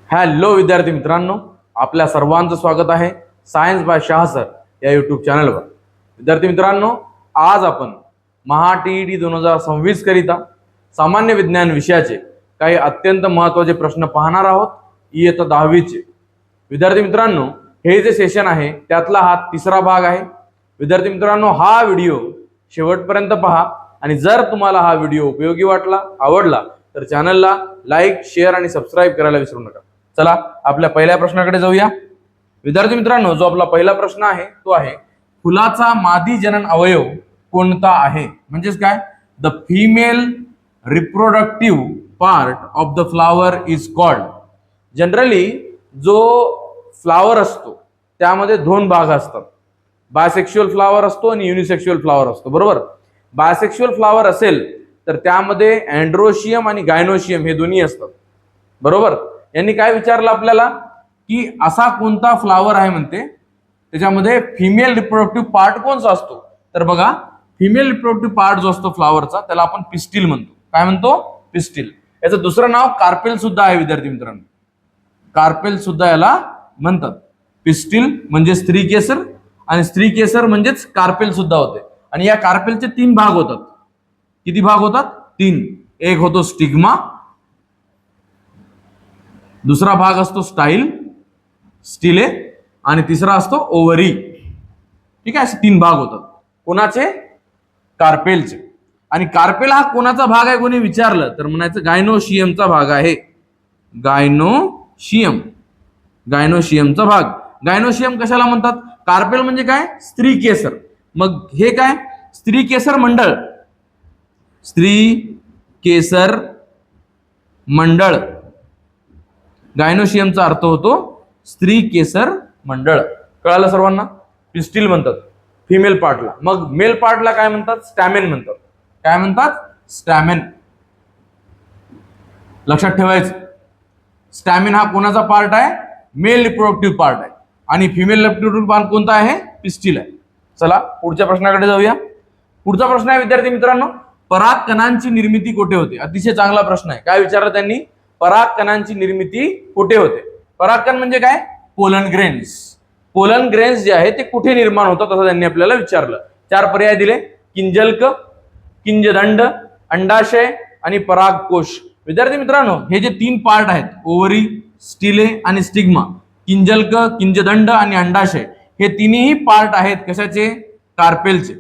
Hello विद्यार्थी मित्रांनो, आपल्या सर्वांचं स्वागत आहे सायन्स बाय शाह सर या यूट्यूब चॅनलवर. विद्यार्थी मित्रांनो, आज आपण महा TET 2026 करिता सामान्य विज्ञान विषयाचे काही अत्यंत महत्त्वाचे प्रश्न पाहणार आहोत. इयत्ता 10वीचे. विद्यार्थी मित्रांनो, हे जे सेशन आहे त्यातला हा तिसरा भाग आहे. विद्यार्थी मित्रांनो, हा व्हिडिओ शेवटपर्यंत पहा आणि जर तुम्हाला हा व्हिडिओ उपयोगी वाटला, आवडला तर चॅनलला लाईक, शेअर आणि सबस्क्राईब करायला विसरू नका. चला आपल्या पहिल्या प्रश्नाकडे जाऊया. विद्यार्थी मित्रांनो, जो आपला पहिला प्रश्न आहे तो आहे, फुलाचा मादी जनन अवयव कोणता आहे? म्हणजेच काय, the female reproductive part of the flower is called. Generally जो फ्लावर असतो त्यामध्ये दोन भाग असतात. बायसेक्शुअल फ्लावर असतो आणि युनिसेक्शुअल फ्लावर असतो, बरोबर. बायसेक्शुअल फ्लावर असेल तर त्यामध्ये अँड्रोशियम आणि गायनोशियम हे दोन्ही असतात, बरोबर. यांनी काय विचारलं आपल्याला की असा कोणता फ्लावर आहे म्हणते त्याच्यामध्ये फिमेल रिप्रोडक्टिव्ह पार्ट कोणता असतो? तर बघा, फिमेल रिप्रोडक्टिव्ह पार्ट जो असतो फ्लावरचा त्याला आपण पिस्टिल म्हणतो. काय म्हणतो? पिस्टिल. याचं दुसरं नाव कार्पेल सुद्धा आहे विद्यार्थी मित्रांनो. कार्पेल सुद्धा याला म्हणतात. पिस्टिल म्हणजे स्त्री केसर आणि स्त्री केसर म्हणजेच कार्पेल सुद्धा होते. आणि या कार्पेलचे 3 भाग होतात. किती भाग होतात? 3. एक होतो स्टिग्मा, दुसरा भाग असतो स्टिले आणि तिसरा असतो ओव्हरी. ठीक आहे, असे 3 भाग होतात. कोणाचे? कार्पेलचे. आणि कार्पेल हा कोणाचा भाग आहे कोणी विचारलं तर म्हणायचं गायनोशियमचा भाग आहे. गायनोशियमचा भाग. गायनोशियम कशाला म्हणतात? कार्पेल म्हणजे काय? स्त्री केसर. मग हे काय? स्त्री केसर मंडळ. स्त्री केसर मंडळ. गायनोशियमचा अर्थ होतो स्त्री केसर मंडळ. कळालं सर्वांना? पिस्टिल म्हणतात फिमेल पार्टला. मग मेल पार्टला काय म्हणतात? स्टॅमेन म्हणतात. काय म्हणतात? स्टॅमेन. लक्षात ठेवायचं, स्टॅमेन हा कोणाचा पार्ट आहे? मेल रिप्रोडक्टिव्ह पार्ट आहे. आणि फिमेल रिप्रोडक्टिव्ह पार्ट कोणता आहे? पिस्टिल आहे. चला पुढच्या प्रश्नाकडे जाऊया. पुढचा प्रश्न आहे विद्यार्थी मित्रांनो, परागकणांची निर्मिती कुठे होते? अतिशय चांगला प्रश्न आहे. काय विचारलं त्यांनी? परागकणांची निर्मिती कुठे होते? परागकण म्हणजे काय? Pollen grains. पोलन ग्रेन्स जे आहे ते कुठे निर्माण होतात असं त्यांनी आपल्याला विचारलं. 4 पर्याय दिले: किंजल्क, किंजदंड, अंडाशय आणि परागकोश. विद्यार्थी मित्रांनो, हे जे 3 पार्ट आहेत, ओव्हरी, स्टिले आणि स्टिग्मा, किंजल्क, किंजदंड आणि अंडाशय, हे तिन्ही पार्ट आहेत कशाचे? कार्पेलचे.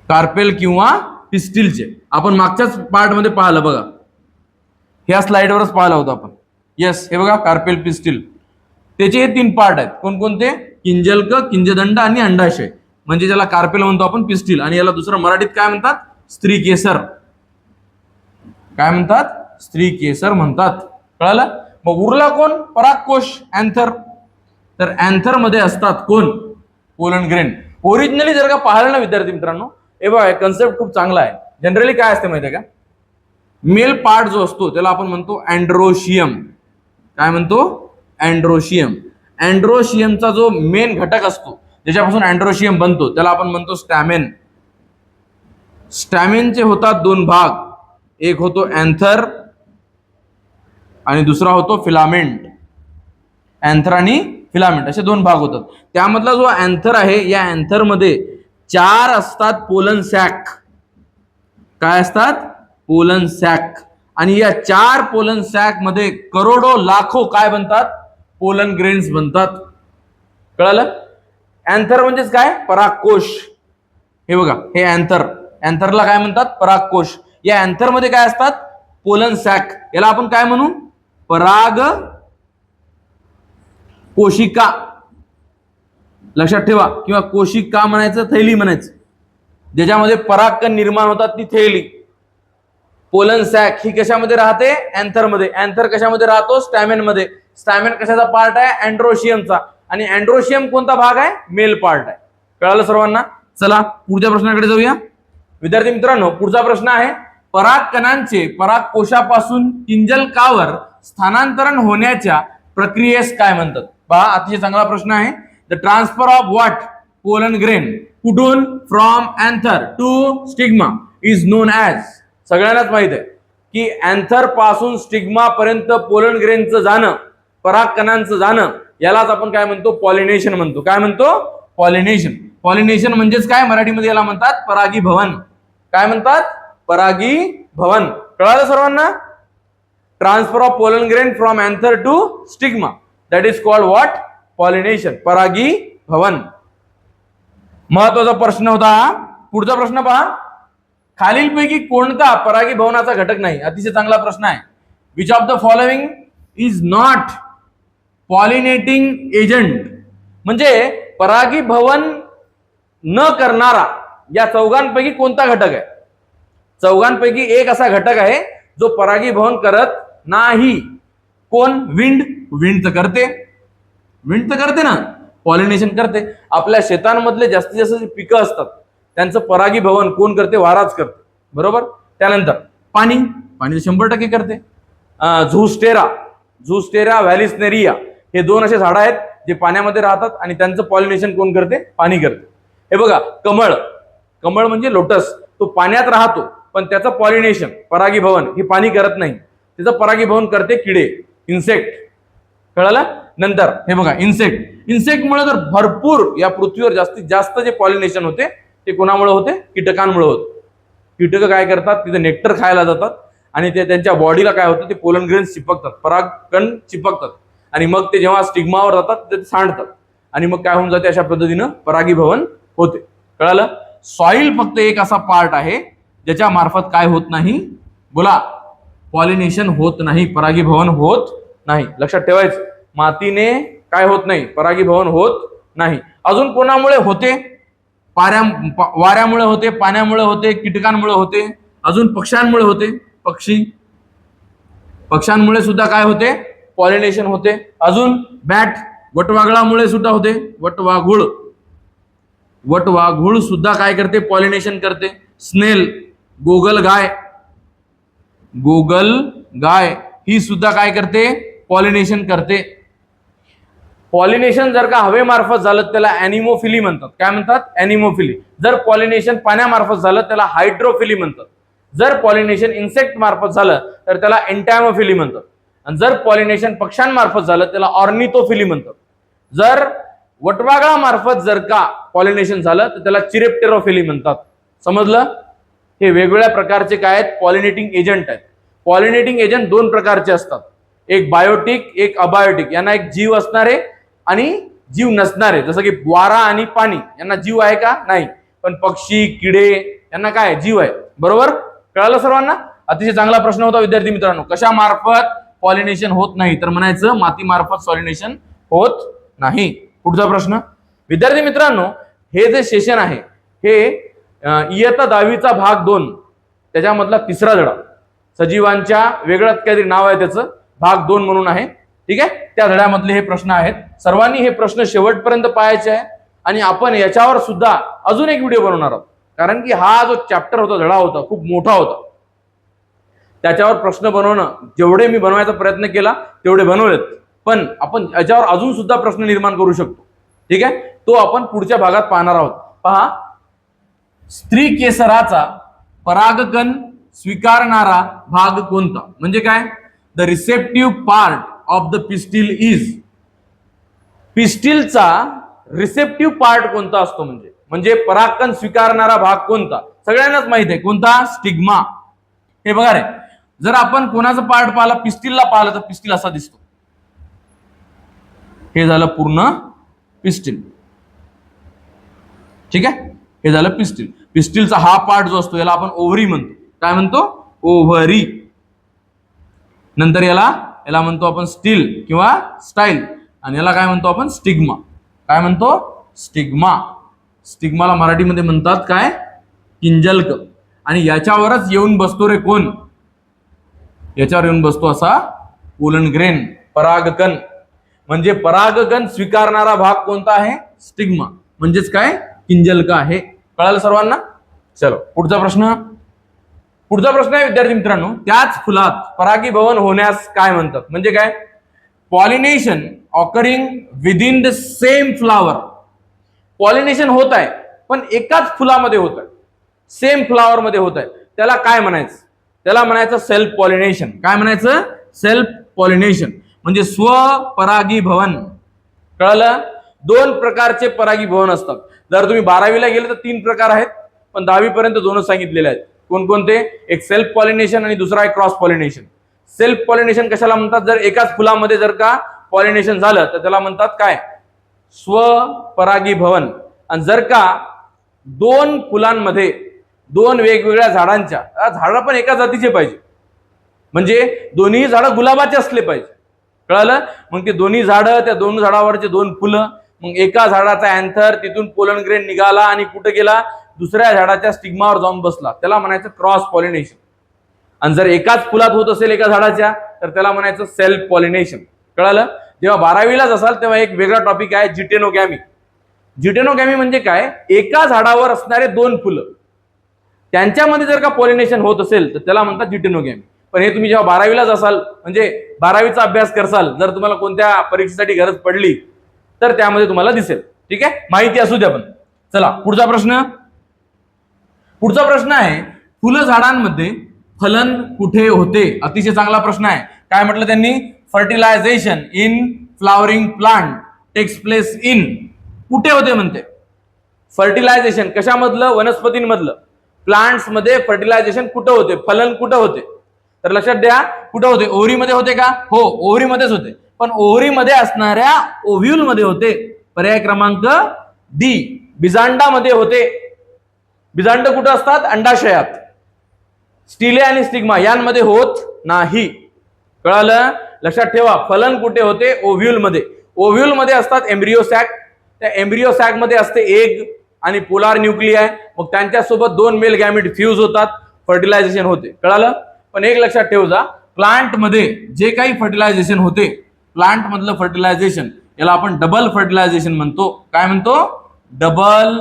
कार्पेल किंवा पिस्टिलचे. आपण मागच्याच पार्ट मध्ये पाहिलं बघा, ह्या स्लाइडवरच पाहिला होता आपण. येस, हे बघा कार्पेल, पिस्टिल, त्याचे हे 3 पार्ट आहेत. कोणकोणते? किंजल्क, किंजदंड आणि अंडाशय. म्हणजे ज्याला कार्पेल म्हणतो आपण, पिस्टिल. आणि याला दुसरं मराठीत काय म्हणतात? स्त्री केसर. काय म्हणतात? स्त्री केसर म्हणतात. कळालं? मग उरला कोण? परागकोश, अँथर. तर अँथर मध्ये असतात कोण? Pollen grain. ओरिजिनली जर का पाहिलं ना विद्यार्थी मित्रांनो, हे बघा कन्सेप्ट खूप चांगला आहे. जनरली काय असते माहिती आहे का? मेल पार्ट जो असतो त्याला आपण म्हणतो अँड्रोशियम. काय म्हणतो? अँड्रोशियम. अँड्रोशियमचा जो मेन घटक असतो ज्याच्यापासून अँड्रोशियम बनतो त्याला आपण म्हणतो स्टॅमेन. स्टॅमेनचे होतात 2 भाग. एक होतो अँथर आणि दुसरा होतो फिलामेंट. अँथर आणि फिलामेंट असे 2 भाग होतात. त्यामधला जो अँथर आहे, या अँथर मध्ये 4 असतात पोलन सॅक. काय असतात? Pollen sac. आणि या 4 पोलन सॅक मध्ये करोडो लाखो काय बनतात? पोलन ग्रेन्स बनतात. कळालं? अँथर म्हणजेच काय? परागकोश. हे बघा, हे अँथर. अँथरला काय म्हणतात? परागकोश. या अँथर मध्ये काय असतात? Pollen sac. याला आपण काय म्हणू? पराग कोशिका. लक्षात ठेवा. किंवा कोशिका म्हणायचं, थैली म्हणायचं. ज्याच्यामध्ये परागकण निर्माण होतात ती थैली. पोलन सॅक ही कशामध्ये राहते? अँथर मध्ये. अँथर कशामध्ये राहतो? स्टॅमेन मध्ये. स्टॅमेन कशाचा पार्ट आहे? अँड्रोशियमचा. आणि अँड्रोशियम कोणता भाग आहे? मेल पार्ट आहे. कळालं सर्वांना? चला पुढच्या प्रश्नाकडे जाऊया. विद्यार्थी मित्रांनो, पुढचा प्रश्न आहे, परागकणांचे परागकोशापासून किंजलकावर स्थानांतरण होण्याच्या प्रक्रियेस काय म्हणतात? पहा, अतिशय चांगला प्रश्न आहे. The transfer of what? Pollen grain. कुठून? From anther to stigma is known as. सगळ्यांनाच माहित आहे की अँथर पासून स्टिग्मा पर्यंत पोलन ग्रेनचं जाणं, परागकणांचं जाणं, यालाच आपण काय म्हणतो? पॉलिनेशन म्हणतो. काय म्हणतो? पॉलिनेशन. पॉलिनेशन म्हणजेच काय? मराठीमध्ये याला म्हणतात परागीभवन. काय म्हणतात? परागीभवन. कळालं सर्वांना? Transfer of pollen grain from anther to stigma, that is called what? Pollination, परागीभवन. महत्वाचा प्रश्न होता हा. पुढचा प्रश्न पहा, खालीलपैकी कोणता परागीभवनाचा घटक नाही? अतिशय चांगला प्रश्न आहे. Which of the following is not pollinating agent? म्हणजे परागीभवन न करणारा या चौघांपैकी कोणता घटक आहे? चौघांपैकी एक असा घटक आहे जो परागीभवन करत नाही. कोण? विंड. विंड तर करते, विंड तर करते ना, पॉलिनेशन करते. आपल्या शेतांमधले जास्तीत जास्त जे पिकं असतात त्यांचं परागीभवन कोण करते? वाराच करते, बरोबर. त्यानंतर पाणी, पाणी 100% करते. झुस्टेरा, झुस्टेरा व्हॅलिस्नेरिया, हे दोन असे झाडं आहेत जे पाण्यामध्ये राहतात आणि त्यांचं पॉलिनेशन कोण करते? पाणी करते. हे बघा, कमळ, कमळ म्हणजे लोटस, तो पाण्यात राहतो पण त्याचं पॉलिनेशन, परागीभवन हे पाणी करत नाही. त्याचं परागीभवन करते किडे, इन्सेक्ट. कळालं? नंतर हे बघा, इन्सेक्ट. इन्सेक्टमुळे जर भरपूर या पृथ्वीवर जास्तीत जास्त जे पॉलिनेशन होते ते कोणामुळे होते? कीटकांमुळे होते. कीटक काय करतात? तिथे नेक्टर खायला जातात आणि ते त्यांच्या बॉडीला काय होतं? ते पोलन ग्रेन्स चिपकतात, परागकण चिपकतात आणि मग ते जेव्हा स्टिग्मावर जातात ते सांडतात आणि मग काय होऊन जाते? अशा पद्धतीनं परागीभवन होते. कळालं? सॉइल फक्त एक असा पार्ट आहे ज्याच्या मार्फत काय होत नाही? बोला, पॉलिनेशन होत नाही, परागीभवन होत नाही. लक्षात ठेवायचं, मातीने काय होत नाही? परागीभवन होत नाही. अजून कोणामुळे होते? वाऱ्यामुळे होते, पाण्यामुळे होते, कीटकांमुळे होते, अजून पक्ष्यांमुळे होते. पक्षी, पक्ष्यांमुळे सुद्धा काय होते? पॉलिनेशन होते. अजून बॅट, वटवागळामुळे सुद्धा होते. वटवाघूळ, वटवाघूळ सुद्धा काय करते? पॉलिनेशन करते. स्नेल, गोगल गाय, गोगल गाय ही सुद्धा काय करते? पॉलिनेशन करते. पॉलिनेशन जर का हवेमार्फत झालं त्याला ॲनिमोफिली म्हणतात. काय म्हणतात? ॲनिमोफिली. जर पॉलिनेशन पाण्यामार्फत झालं त्याला हायड्रोफिली म्हणतात. जर पॉलिनेशन इन्सेक्ट मार्फत झालं तर त्याला एंटॅमोफिली म्हणतात. आणि जर पॉलिनेशन पक्ष्यांमार्फत झालं त्याला ऑर्निथोफिली म्हणतात. जर वटवागळामार्फत जर का पॉलिनेशन झालं तर त्याला चिरेप्टेरोफिली म्हणतात. समजलं? हे वेगवेगळ्या प्रकारचे काय आहेत? पॉलिनेटिंग एजंट आहेत. पॉलिनेटिंग एजंट दोन प्रकारचे असतात, एक बायोटिक, एक अबायोटिक. यांना एक जीव असणारे आणि जीव नसणारे. जसं की वारा आणि पाणी यांना जीव आहे का? नाही. पण पक्षी, किडे यांना काय? जीव आहे. बरोबर? कळालं सर्वांना? अतिशय चांगला प्रश्न होता विद्यार्थी मित्रांनो. कशा मार्फत पॉलिनेशन होत नाही? तर म्हणायचं माती मार्फत पॉलिनेशन होत नाही. पुढचा प्रश्न विद्यार्थी मित्रांनो, हे जे सेशन आहे हे इयत्ता 10वीचा भाग 2 त्याच्यामधला तिसरा धडा, सजीवांच्या वेगळंच काहीतरी नाव आहे त्याचं, भाग 2 म्हणून आहे. ठीक आहे? त्या धड्यामधले हे प्रश्न आहेत. सर्वांनी हे प्रश्न शेवटपर्यंत पाहायचे आहे आणि आपण याच्यावर सुद्धा अजून एक व्हिडिओ बनवणार आहोत. कारण की हा जो चॅप्टर होता, धडा होता, खूप मोठा होता. त्याच्यावर प्रश्न बनवणं, जेवढे मी बनवायचा प्रयत्न केला तेवढे बनवलेत, पण आपण याच्यावर अजून सुद्धा प्रश्न निर्माण करू शकतो. ठीक आहे? तो आपण पुढच्या भागात पाहणार आहोत. पहा, स्त्री केसराचा परागकण स्वीकारणारा भाग कोणता? म्हणजे काय? The receptive part of the pistil is. पिस्टिलचा रिसेप्टिव्ह पार्ट कोणता असतो? म्हणजे परागकण स्वीकारणारा भाग कोणता? सगळ्यांनाच माहित आहे कोणता? स्टिग्मा. हे बघा रे, जर आपण कोणाचा पार्ट पाहिला, पिस्टिलला पाहिलं तर पिस्टिल असा दिसतो. हे झालं पूर्ण पिस्टिल. ठीक आहे? हे झालं पिस्टिल. पिस्टिलचा हा पार्ट जो असतो याला आपण ओव्हरी म्हणतो. काय म्हणतो? ओव्हरी. नंतर याला म्हणतो आपण स्टील किंवा स्टाईल, आणि याला काय म्हणतो आपण? स्टिग्मा. काय म्हणतो? स्टिग्मा. स्टिग्माला मराठीमध्ये म्हणतात काय? किंजल्क. आणि याच्यावरच येऊन बसतो रे कोण? याच्यावर येऊन बसतो असा पोलन ग्रेन, परागकण. म्हणजे परागकण स्वीकारणारा भाग कोणता आहे? स्टिग्मा. म्हणजेच काय? किंजल्क आहे. कळालं सर्वांना? चलो पुढचा प्रश्न. पुढचा प्रश्न आहे विद्यार्थी मित्रांनो, त्याच फुलात परागीभवन होण्यास काय म्हणतात? म्हणजे काय? Pollination occurring within the same flower. Pollination होत आहे पण एकाच फुलामध्ये होत आहे, सेम फ्लावर मध्ये होत आहे, त्याला काय म्हणायचं? त्याला म्हणायचं सेल्फ पॉलिनेशन. काय म्हणायचं? सेल्फ पॉलिनेशन म्हणजे स्वपरागीभवन. कळलं? दोन प्रकारचे परागीभवन असतात. जर तुम्ही 12वीला गेले तर 3 प्रकार आहेत, पण 10वी पर्यंत 2च सांगितलेले आहेत. कोणकोणते? एक सेल्फ पॉलिनेशन आणि दुसरा आहे क्रॉस पॉलिनेशन. सेल्फ पॉलिनेशन कशाला म्हणतात? जर एकाच फुलामध्ये जर का पॉलिनेशन झालं तर त्याला म्हणतात काय? स्वपरागीभवन. आणि जर का 2 फुलांमध्ये 2 वेगवेगळ्या झाडांच्या, झाडं पण एका जातीचे पाहिजे, म्हणजे दोन्ही झाडं गुलाबाचे असले पाहिजे. कळलं? मग ते दोन्ही झाडं, त्या 2 झाडावरचे 2 फुलं, मग एका झाडाचा अँथर तिथून पोलन ग्रेन निघाला आणि कुठे गेला? दुसऱ्या झाडाच्या स्टिग्मावर जाऊन बसला. त्याला म्हणायचं क्रॉस पॉलिनेशन. आणि जर एकाच फुलात होत असेल एका झाडाच्या तर त्याला म्हणायचं सेल्फ पॉलिनेशन. कळलं? जेव्हा 12वीलाच असाल तेव्हा एक वेगळा टॉपिक आहे जिटेनोगॅमी. जिटेनोगॅमी म्हणजे काय? एका झाडावर असणारे 2 फुलं, त्यांच्यामध्ये जर का पॉलिनेशन होत असेल तर त्याला म्हणतात जिटेनोगॅमी. पण हे तुम्ही जेव्हा 12वीलाच असाल, म्हणजे 12वीचा अभ्यास करसाल, जर तुम्हाला कोणत्या परीक्षेसाठी गरज पडली तर त्यामध्ये तुम्हाला दिसेल. ठीक आहे, माहिती असू द्या. पण चला पुढचा प्रश्न. पुढचा प्रश्न आहे फुलं झाडांमध्ये फलन कुठे होते? अतिशय चांगला प्रश्न आहे. काय म्हटलं त्यांनी? Fertilisation in flowering plant takes place in. कुठे होते म्हणते? फर्टिलायझेशन कशामधलं? वनस्पतींमधलं. प्लांट्स मध्ये फर्टिलायझेशन कुठं होते? फलन कुठं होते? तर लक्षात द्या, कुठं होते? ओव्हरीमध्ये होते का? हो, ओव्हरीमध्येच होते. पण ओव्हरीमध्ये असणाऱ्या ओव्ह्यूल मध्ये होते. पर्याय क्रमांक डी. बिजांडामध्ये होते. बिजांड कुठं असतात? अंडाशयात. स्टिले आणि स्टिग्मा यांमध्ये होत नाही. कळालं? लक्षात ठेवा. फलन कुठे होते? ओव्ह्यूल मध्ये. ओव्ह्यूल मध्ये असतात एम्ब्रियो सॅक. त्या एम्ब्रियो सॅक मध्ये असते एग आणि पोलार न्यूक्लियाय. मग त्यांच्यासोबत 2 मेल गॅमेट फ्यूज होतात, फर्टिलायझेशन होते. कळालं? पण एक लक्षात ठेव जा, प्लांट मध्ये जे काही फर्टिलायझेशन होते, प्लांट मधलं फर्टिलायझेशन, याला आपण डबल फर्टिलायझेशन म्हणतो. काय म्हणतो? Double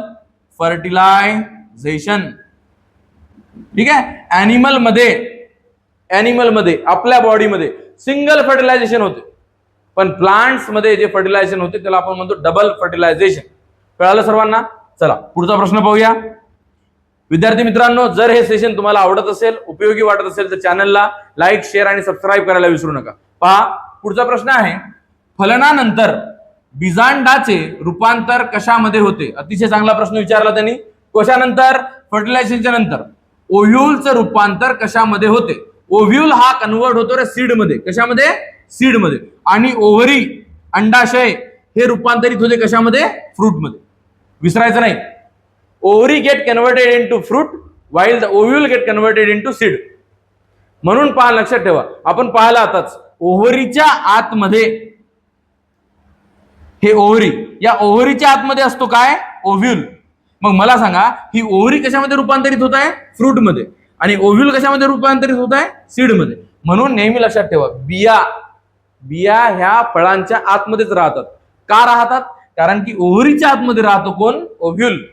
fertilisation. ठीक आहे. ऍनिमल मध्ये आपल्या बॉडीमध्ये सिंगल फर्टिलायझेशन होते, पण प्लांट्स मध्ये जे फर्टिलायझेशन होते त्याला आपण म्हणतो डबल फर्टिलायझेशन. कळालं सर्वांना? चला पुढचा प्रश्न पाहूया. विद्यार्थी मित्रांनो, जर हे सेशन तुम्हाला आवडत असेल, उपयोगी वाटत असेल तर चॅनलला लाईक, शेअर आणि सबस्क्राईब करायला विसरू नका. पहा, पुढचा प्रश्न आहे फलनानंतर बिजांडाचे रूपांतर कशामध्ये होते? अतिशय चांगला प्रश्न विचारला त्यांनी. कशानंतर? फर्टिलायझेशनच्या नंतर. ओव्ह्यूलचं रूपांतर कशामध्ये होते? ओव्ह्यूल हा कन्वर्ट होतो रे सीड मध्ये. कशामध्ये? सीड मध्ये. आणि ओव्हरी, अंडाशय, हे रूपांतरित होते कशामध्ये? फ्रूट मध्ये. विसरायचं नाही. Ovary get converted into fruit while the ovule get converted into seed. म्हणून पहा, लक्षात ठेवा, आपण पाहिलं आताच ओव्हरीच्या आतमध्ये हे ओव्हरी, या ओव्हरीच्या आतमध्ये असतो काय? ओव्ह्यूल. मग मला सांगा, ही ओव्हरी कशामध्ये रूपांतरित होत आहे? फ्रूट मध्ये. आणि ओव्ह्यूल कशामध्ये रूपांतरित होत आहे? सीड मध्ये. म्हणून नेहमी लक्षात ठेवा, बिया ह्या फळांच्या आतमध्येच राहतात. का राहतात? कारण की ओव्हरीच्या आतमध्ये राहतो कोण? ओव्ह्यूल.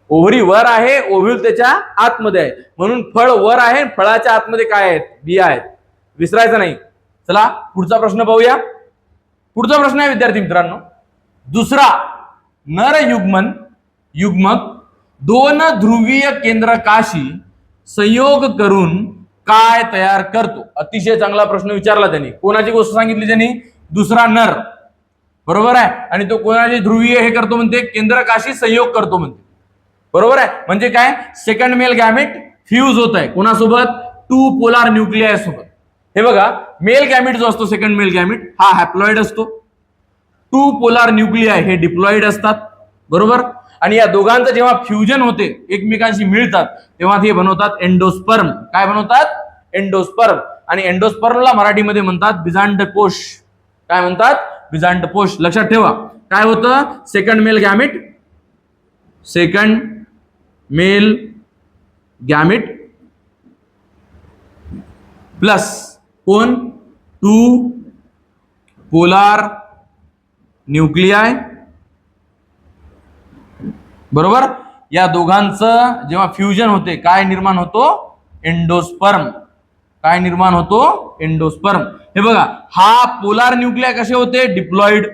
ओव्हरी वर आहे, ओव्ह्यूल त्याच्या आतमध्ये आहे. म्हणून फळ वर आहे, फळाच्या आतमध्ये काय आहेत? बिया आहेत. विसरायचं नाही. चला पुढचा प्रश्न पाहूया. पुढचा प्रश्न आहे विद्यार्थी मित्रांनो, दुसरा नर युग्मक 2 ध्रुवीय केंद्रकाशी संयोग करून काय तयार करतो? अतिशय चांगला प्रश्न विचारला त्यांनी. कोणाची गोष्ट सांगितली त्यांनी? दुसरा नर. बरोबर आहे. आणि तो कोणाची ध्रुवीय हे करतो म्हणते? केंद्रकाशी संयोग करतो म्हणते. बरोबर आहे. म्हणजे काय? सेकंड मेल गॅमेट फ्यूज होत आहे. कोणासोबत? 2 पोलार न्यूक्लियाय सोबत. हे बघा, मेल गॅमेट जो असतो, सेकंड मेल गॅमेट, हा हॅप्लॉइड असतो. 2 पोलार न्यूक्लियाय हे डिप्लॉइड असतात. बरोबर. आणि या दोघांचं जेव्हा फ्युजन होते, एकमेकांशी मिळतात, तेव्हा ते बनवतात एंडोस्पर्म. काय बनवतात? एंडोस्पर्म. आणि एंडोस्पर्मला मराठीमध्ये म्हणतात बीजांडकोश. काय म्हणतात? बीजांडकोश. लक्षात ठेवा, काय होतं? सेकंड मेल गॅमेट प्लस कोण? 2 पोलार न्यूक्लियाय. बरोबर. या दोघांचं जेव्हा फ्युजन होते, काय निर्माण होतो? एंडोस्पर्म. काय निर्माण होतो? एंडोस्पर्म. हे बघा, हा पोलार न्यूक्लियाय कसे होते? डिप्लॉइड.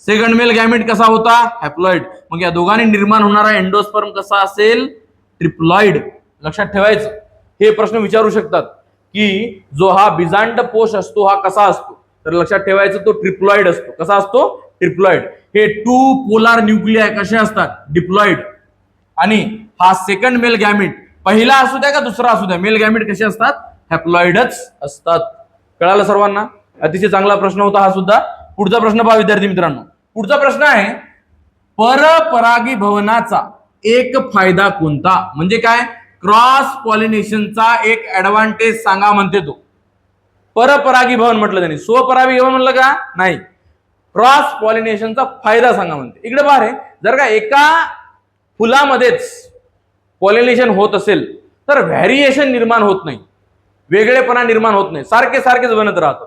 सेकंड मेल गॅमेट कसा होता? हॅप्लॉइड. मग या दोघांनी निर्माण होणारा एंडोस्पर्म कसा असेल? ट्रिप्लॉइड. लक्षात ठेवायचं. हे प्रश्न विचारू शकतात की जो हा बिजांड पोष असतो हा कसा असतो, तर लक्षात ठेवायचं तो ट्रिप्लॉइड असतो. कसा असतो? ट्रिप्लॉइड. हे 2 पोलार न्यूक्लियाय कसे असतात? डिप्लॉइड. आणि हा सेकंड मेल गॅमिट पहिला असू द्या का दुसरा असू द्या, मेल गॅमिट कसे असतात? हॅप्लॉइडच असतात. कळालं सर्वांना? अतिशय चांगला प्रश्न होता हा सुद्धा. पुढचा प्रश्न पहा विद्यार्थी मित्रांनो. पुढचा प्रश्न आहे परपरागीभवनाचा एक फायदा कोणता? म्हणजे काय? क्रॉस पॉलिनेशनचा एक ऍडव्हान्टेज सांगा म्हणते तो. परपरागीभवन म्हटलं त्यांनी, स्वपरागीभवन म्हणलं का? नाही. क्रॉस पॉलिनेशनचा फायदा सांगा म्हणते. इकडे पहा रे, जर का एका फुलामध्येच पॉलिनेशन होत असेल तर व्हॅरिएशन निर्माण होत नाही, वेगळेपणा निर्माण होत नाही, सारखे सारखेच बनत राहतं.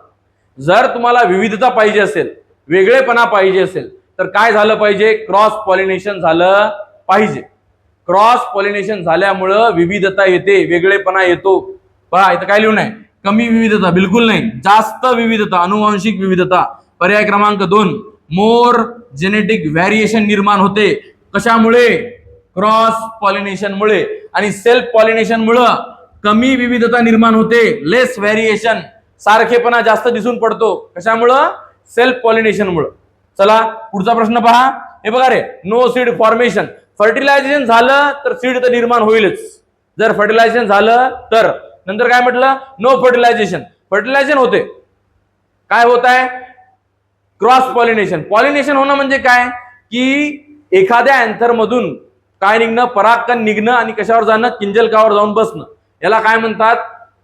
जर तुम्हाला विविधता पाहिजे असेल, वेगळेपणा पाहिजे असेल तर काय झालं पाहिजे? क्रॉस पॉलिनेशन झालं पाहिजे. क्रॉस पॉलिनेशन झाल्यामुळं विविधता येते, वेगळेपणा येतो. पहा इथं काय लिहून आहे? कमी विविधता, बिलकुल नाही, जास्त विविधता, अनुवांशिक विविधता. पर्याय क्रमांक 2, मोर जेनेटिक व्हॅरिएशन निर्माण होते. कशामुळे? क्रॉस पॉलिनेशन मुळे. आणि सेल्फ पॉलिनेशन मुळे कमी विविधता निर्माण होते, लेस व्हॅरिएशन, सारखेपणा जास्त दिसून पडतो. कशामुळं? सेल्फ पॉलिनेशन मुळे. चला पुढचा प्रश्न पहा. हे बघा रे, नो सीड फॉर्मेशन. फर्टिलायझेशन झालं तर सीड तर निर्माण होईलच. जर फर्टिलायझेशन झालं तर, नंतर काय म्हटलं? No fertilisation. फर्टिलायझेशन होते, काय होत आहे? Cross pollination. पॉलिनेशन होणं म्हणजे काय? की एखाद्या अँथर मधून काय निघणं? परागकण निघणं आणि कशावर जाणं? किंजलकावर जाऊन बसणं. याला काय म्हणतात?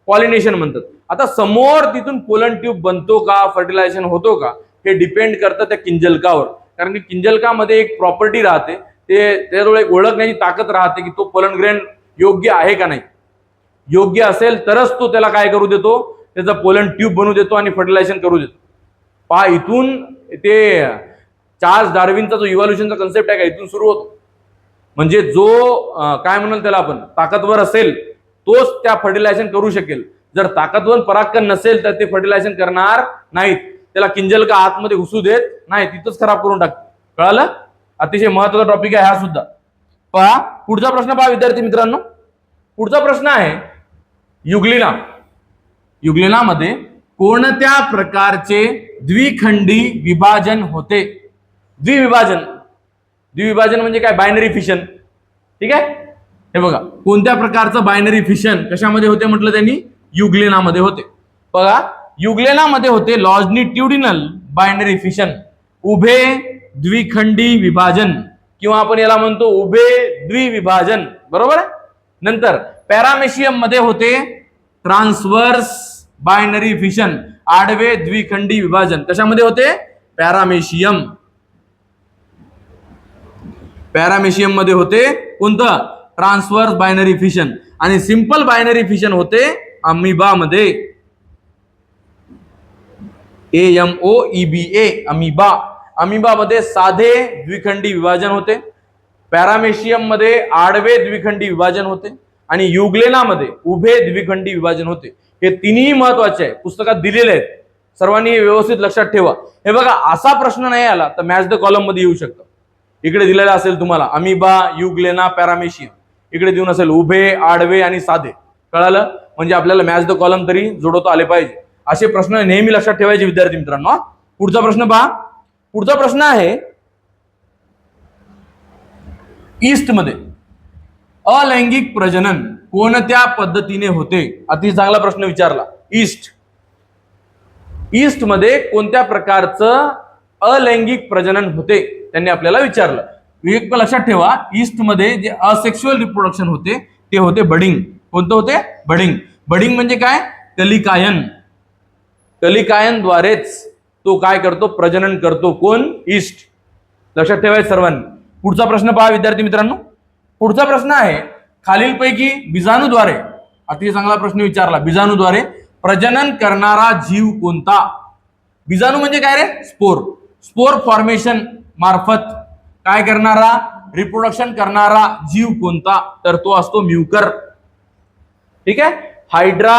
पॉलिनेशन म्हणतात. आता समोर तिथून पोलन ट्यूब बनतो का, फर्टिलायझेशन होतो का, हे डिपेंड करतं त्या किंजलकावर. कारण की किंजलकामध्ये एक प्रॉपर्टी राहते, ते त्याजवळ एक ओळखण्याची ताकद राहते की तो पोलन ग्रेन योग्य आहे का नाही. योग्य असेल तरच तो त्याला काय करू देतो? त्याचा पोलन ट्यूब बनवू देतो आणि फर्टिलायझेशन करू देतो. पहा, इथून ते चार्ल्स डार्विनचा जो इव्हॉल्युशनचा कन्सेप्ट आहे का, इथून सुरू होतो. म्हणजे जो काय म्हणाल त्याला आपण, ताकदवर असेल तोच त्या फर्टिलायझेशन करू शकेल. जर ताकदवर परागकण नसेल तर ते फर्टिलायझेशन करणार नाहीत. त्याला किंजलका आतमध्ये घुसू देत नाही, तिथंच खराब करून टाकते. कळालं? अतिशय महत्वाचा टॉपिक आहे हा सुद्धा. पहा पुढचा प्रश्न पहा विद्यार्थी मित्रांनो. पुढचा प्रश्न आहे युग्लिना. युग्लिनामध्ये कोणत्या प्रकारचे द्विखंडी विभाजन होते? द्विविभाजन. द्विविभाजन म्हणजे काय? Binary fission. ठीक आहे. हे बघा, कोणत्या प्रकारचं बायनरी फिशन कशामध्ये होते म्हटलं त्यांनी? युग्लिनामध्ये होते. बघा, युग्लिनामध्ये होते लॉन्जिट्युडिनल बायनरी फिशन, उभे द्विखंडी विभाजन, किंवा आपण याला म्हणतो उभे द्विविभाजन. बरोबर. नंतर पॅरामेशियम मध्ये होते ट्रान्सवर्स बायनरी फिशन, आडवे द्विखंडी विभाजन. कशामध्ये होते? पॅरामेशियम. पॅरामेशियम मध्ये होते कोणतं? Transverse binary fission. आणि सिंपल बायनरी फिशन होते अमिबा मध्ये. AMOEBA, amoeba. अमिबा मध्ये साधे द्विखंडी विभाजन होते, पॅरामेशियम मध्ये आडवे द्विखंडी विभाजन होते, आणि युग्लेना मध्ये उभे द्विखंडी विभाजन होते. हे तिन्ही महत्वाचे आहे, पुस्तकात दिलेले आहेत. सर्वांनी व्यवस्थित लक्षात ठेवा. हे बघा, असा प्रश्न नाही आला तर मॅच द कॉलम मध्ये येऊ शकतो. इकडे दिलेला असेल तुम्हाला अमिबा, युग्लेना, पॅरामेशियम. इकडे देऊन असेल उभे, आडवे आणि साधे. कळालं? म्हणजे आपल्याला मॅच द कॉलम तरी जोडवता आले पाहिजे. असे प्रश्न नेहमी लक्षात ठेवायचे विद्यार्थी मित्रांनो. पुढचा प्रश्न पहा. पुढचा प्रश्न आहे ईस्ट मध्ये अलैंगिक प्रजनन कोणत्या पद्धतीने होते? अति चांगला प्रश्न विचारला. ईस्ट मध्ये कोणत्या प्रकारचं अलैंगिक प्रजनन होते त्यांनी आपल्याला विचारलं. एक लक्षात ठेवा, ईस्ट मध्ये जे असेक्शुअल रिप्रोडक्शन होते ते होते बडिंग. कोणतं होते? बडिंग. बडिंग म्हणजे काय? कलिकायन. कलिकायन द्वारेच तो काय करतो? प्रजनन करतो. कोण? ईस्ट. लक्षात ठेवायचं सर्वांनी. पुढचा प्रश्न पहा विद्यार्थी मित्रांनो. पुढचा प्रश्न आहे खालीलपैकी बीजाणूद्वारे, अति चांगला प्रश्न विचारला, बीजाणूद्वारे प्रजनन करणारा जीव कोणता? बीजाणू म्हणजे काय रे? स्पोर. स्पोर फॉर्मेशन मार्फत काय करणारा? रिप्रोडक्शन करणारा जीव कोणता? तर तो असतो म्युकर. ठीक आहे. हायड्रा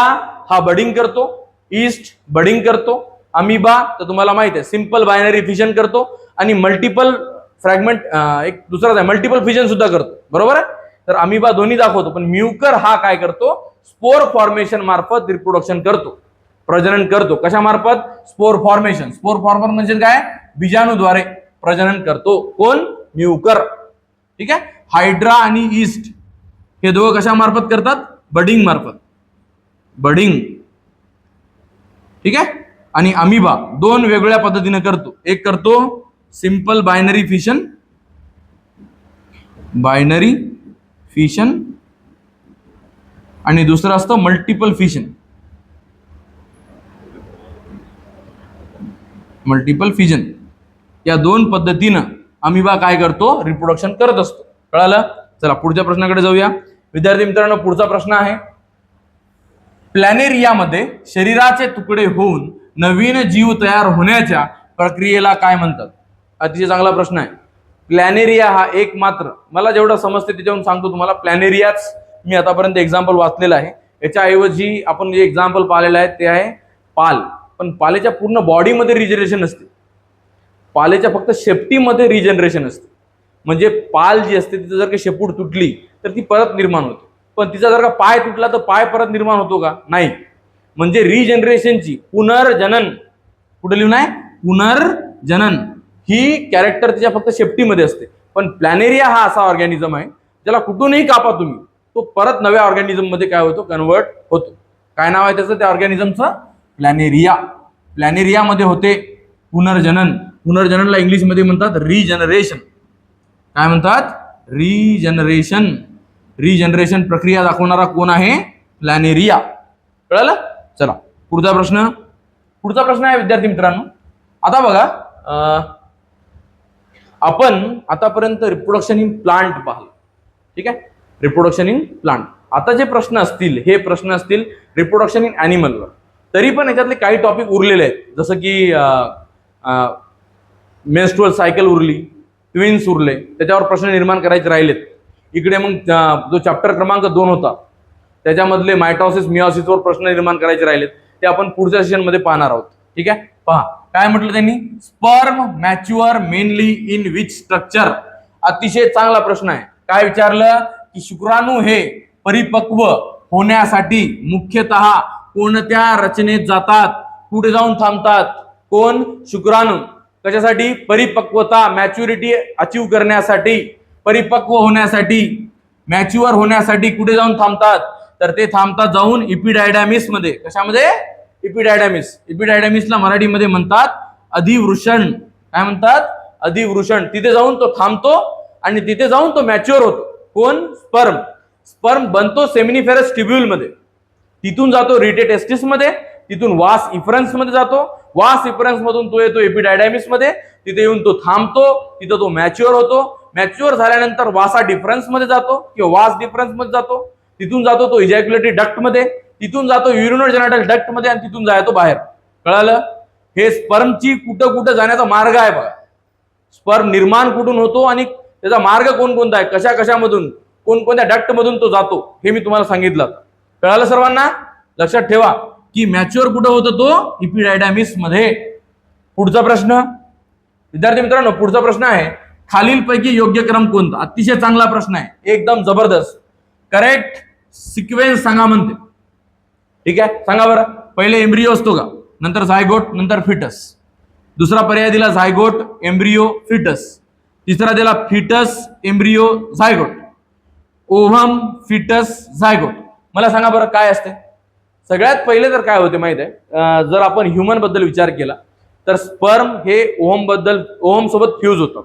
हा बडिंग करतो, ईस्ट बडिंग करतो, अमिबा तर तुम्हाला माहित आहे सिंपल बायनरी फिशन करतो, आणि मल्टिपल फ्रॅगमेंट एक दुसराच आहे मल्टिपल फिजन सुद्धा करतो. बरोबर आहे. तर अमिबा दोन्ही दाखवतो, पण म्युकर हा काय करतो, स्पोर फॉर्मेशन मार्फत रिप्रोडक्शन करतो, प्रजनन करतो. कशा मार्फत? Spore formation. स्पोर फॉर्मर म्हणजे काय? बीजाणूद्वारे प्रजनन करतो. कोण? म्युकर. ठीक आहे. हायड्रा आणि ईस्ट हे दोघं कशा मार्फत करतात? बडिंग मार्फत. बडिंग. ठीक आहे. आणि अमिबा दोन वेगवेगळ्या पद्धतीने करतो. एक करतो simple binary fission, binary fission, आणि दुसरं असतं मल्टिपल फिशन. Multiple fission. या दोन पद्धतीनं अमिबा काय करतो? रिप्रोडक्शन करत असतो. कळालं? चला पुढच्या प्रश्नाकडे जाऊया. विद्यार्थी मित्रांनो, पुढचा प्रश्न आहे, प्लॅनेरियामध्ये शरीराचे तुकडे होऊन नवीन जीव तयार होण्याच्या प्रक्रियेला काय म्हणतात? अतिशय चांगला प्रश्न आहे. प्लॅनेरिया हा एकमात्र, मला जेवढं समजते त्याच्यावरून सांगतो तुम्हाला, प्लॅनेरियाच मी आतापर्यंत एक्झाम्पल वाचलेलं आहे. याच्याऐवजी आपण जे एक्झाम्पल पाहिलेलं आहे ते आहे पाल. पण पालेच्या पूर्ण बॉडीमध्ये रिजनरेशन नसते, पालेच्या फक्त शेपटीमध्ये रिजनरेशन असते. म्हणजे पाल जी असते तिचं जर काही शेपूट तुटली तर ती परत निर्माण होते, पण तिचा जर का पाय तुटला तर पाय परत निर्माण होतो का? नाही. म्हणजे रिजनरेशनची, पुनर्जनन, कुठे लिहून आहे? पुनर्जनन ही कॅरेक्टर तिच्या फक्त शेपटीमध्ये असते. पण प्लॅनेरिया हा असा ऑर्गॅनिझम आहे ज्याला कुठूनही कापा तुम्ही, तो परत नव्या ऑर्गॅनिझम मध्ये काय होतो? कन्वर्ट होतो. काय नाव आहे त्याचं त्या ऑर्गॅनिझमचं? प्लॅनेरिया. प्लॅनेरियामध्ये होते पुनर्जनन. पुनर्जननला इंग्लिशमध्ये म्हणतात रिजनरेशन. काय म्हणतात? रिजनरेशन. रिजनरेशन प्रक्रिया दाखवणारा कोण आहे? प्लॅनेरिया. कळलं? चला पुढचा प्रश्न. पुढचा प्रश्न आहे विद्यार्थी मित्रांनो, आता बघा, आपण आतापर्यंत रिप्रोडक्शन इन प्लांट पाहिलं. ठीक आहे. Reproduction in plant. आता जे प्रश्न असतील हे प्रश्न असतील रिप्रोडक्शन इन ॲनिमलवर. तरी पण याच्यातले काही टॉपिक उरलेले आहेत, जसं की मेन्स्ट्रुअल सायकल उरली, ट्विन्स उरले, त्याच्यावर प्रश्न निर्माण करायचे राहिलेत. इकडे मग जो चॅप्टर क्रमांक 2 होता त्याच्यामधले मायटॉसिस मिओसिसवर प्रश्न निर्माण करायचे राहिलेत, ते आपण पुढच्या सेशनमध्ये पाहणार आहोत. ठीक आहे. पहा काय म्हटलं त्यांनी, sperm mature mainly in which structure. अतिशय चांगला प्रश्न आहे. काय विचारलं की शुक्राणू हे परिपक्व होण्यासाठी मुख्यतः कोणत्या रचनेत जातात, कुठे जाऊन थांबतात? कोण? शुक्राणू. कशासाठी? परिपक्वता, मॅच्युरिटी अचीव करण्यासाठी, परिपक्व होण्यासाठी, मॅच्युअर होण्यासाठी कुठे जाऊन थांबतात? तर ते थांबतात जाऊन इपिडायडॅमिस मध्ये. कशामध्ये? इपिडायडॅमिस. इपिडायडॅमिसला मराठीमध्ये म्हणतात अधिवृषण. काय म्हणतात? अधिवृषण. तिथे जाऊन तो थांबतो आणि तिथे जाऊन तो मॅच्युअर होतो. कोण? स्पर्म. स्पर्म बनतो सेमिनिफेरस ट्युब्यूल मध्ये, तिथून जातो रिटेटेस्टिस मध्ये, तिथून वास इफरन्स मध्ये जातो, वास इफरन्स मधून तो येतो एपिडायडॅमिस मध्ये, तिथे येऊन तो थांबतो, तिथं तो मॅच्युअर होतो. मॅच्युअर झाल्यानंतर वासा डिफरन्स मध्ये जातो किंवा वास डिफरन्स मध्ये जातो, तिथून जातो तो इजॅक्युलेटरी डक्ट मध्ये, तिथून जातो युरिनरी जेनाटल डक्ट मध्ये आणि तिथून जातो बाहेर. कळालं? हे स्पर्मची कुठं कुठं जाण्याचा मार्ग आहे बघा. स्पर्म निर्माण कुठून होतो आणि त्याचा मार्ग कोणकोणता आहे, कशा कशामधून, कोणकोणत्या डक्ट मधून तो जातो, हे मी तुम्हाला सांगितलं. कळालं सर्वांना? लक्षात ठेवा की मॅच्युअर कुठं होतो? तो इपिडायडॅमिस मध्ये. पुढचा प्रश्न विद्यार्थी मित्रांनो, पुढचा प्रश्न आहे, खालीलपैकी योग्य क्रम कोणता? अतिशय चांगला प्रश्न आहे, एकदम जबरदस्त. करेक्ट सिक्वेन्स सांगा म्हणते. ठीक आहे, सांगा बरं. पहिले एम्ब्रियो असतो का, नंतर झायगोट, नंतर फिटस. दुसरा पर्याय दिला झायगोट, एम्ब्रियो, फिटस. तिसरा दिला foetus, embryo, zygote. Ovum, foetus, zygote. मला सांगा बरं काय असते? सगळ्यात पहिले तर काय होते माहित आहे, जर आपण ह्युमन बद्दल विचार केला तर स्पर्म हे ओव्हम सोबत फ्यूज होतं.